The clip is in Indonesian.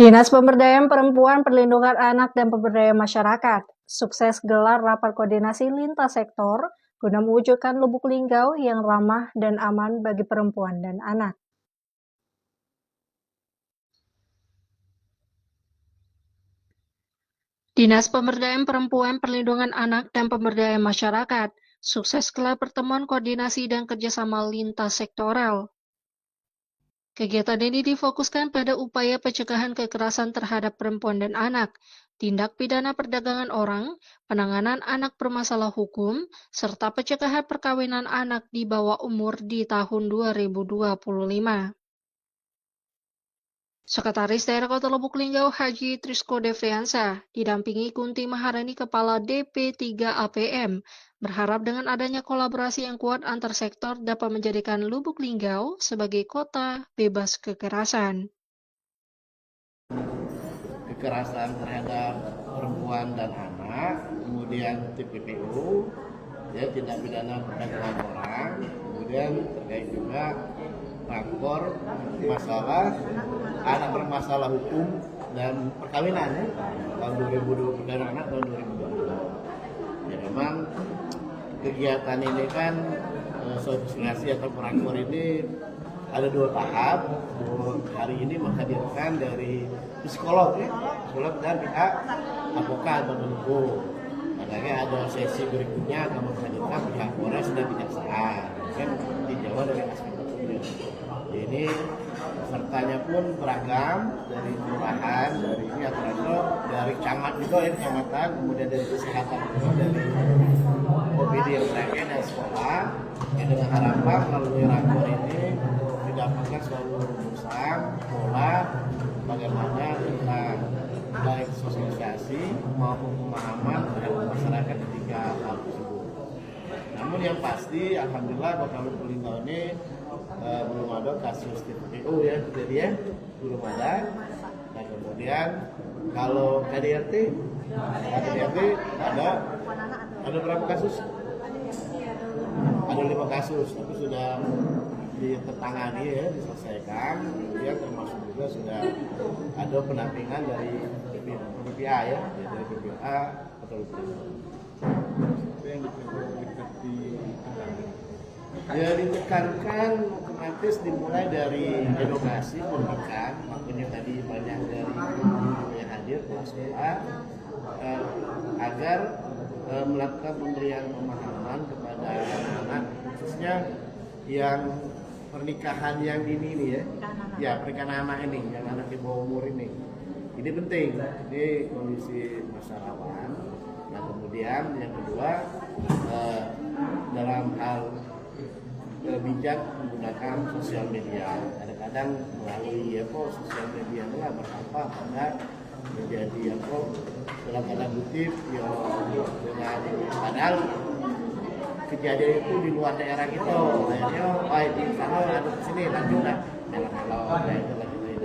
Dinas Pemberdayaan Perempuan, Perlindungan Anak dan Pemberdayaan Masyarakat sukses gelar rapat koordinasi lintas sektor guna mewujudkan Lubuk Linggau yang ramah dan aman bagi perempuan dan anak. Dinas Pemberdayaan Perempuan, Perlindungan Anak dan Pemberdayaan Masyarakat sukses gelar pertemuan koordinasi dan kerjasama lintas sektoral. Kegiatan ini difokuskan pada upaya pencegahan kekerasan terhadap perempuan dan anak, tindak pidana perdagangan orang, penanganan anak bermasalah hukum, serta pencegahan perkawinan anak di bawah umur di tahun 2025. Sekretaris Daerah Kota Lubuk Linggau Haji Trisko Devriansa didampingi Kunti Maharani Kepala DP3 APM berharap dengan adanya kolaborasi yang kuat antar sektor dapat menjadikan Lubuk Linggau sebagai kota bebas kekerasan. Kekerasan terhadap perempuan dan anak, kemudian TPPU, ya, tindak pidana perdagangan orang, kemudian terkait juga rakor masalah anak bermasalah hukum dan perkawinan, ya, tahun 2020 dan anak tahun 2020. Ya, memang kegiatan ini kan sosialisasi atau rakor ini ada 2 tahap. Hari ini menghadirkan dari psikolog, ya, psikolog dan pihak advokat atau hukum. Makanya ada sesi berikutnya akan menghadirkan pihak Polres dan kejaksaan, kan dijawab dari aspek hukumnya. Ini pesertanya pun beragam, dari kelurahan, dari ini atau dari camat juga, ya, kecamatan, kemudian dari kesehatan juga, dari OPD yang terkait dan sekolah. Ya, dengan harapan melalui rakor ini didapatkan suatu rumusan pola bagaimana tentang baik sosialisasi maupun pemahaman terhadap masyarakat ketika hal tersebut. Namun yang pasti, alhamdulillah Kota Lubuk Linggau ini belum ada kasus TPPU, ya, kejadian belum ada. Dan kemudian kalau KDRT ada berapa kasus? Ada 5 kasus, tapi sudah ditetangani, ya, diselesaikan. Kemudian termasuk juga sudah ada pendampingan dari PPA, ya, dari PPA atau ya, ditekankan otomatis dimulai dari edukasi pendidikan, makanya tadi banyak dari yang hadir kelas sekolah agar melakukan pemberian pemahaman kepada anak-anak, khususnya yang pernikahan yang dini ini, ya, pernikahan anak ini, yang anak di bawah umur ini penting. Ini kondisi masa rawan. Nah, kemudian yang kedua, dalam hal bijak menggunakan sosial media. Kadang-kadang melalui sosial media itulah berdampak pada menjadi dalam tanda kutip, ya, dengan padahal kejadian itu di luar daerah gitu. Akhirnya di sana ada di sini lanjut lah, kalau itu lagi dari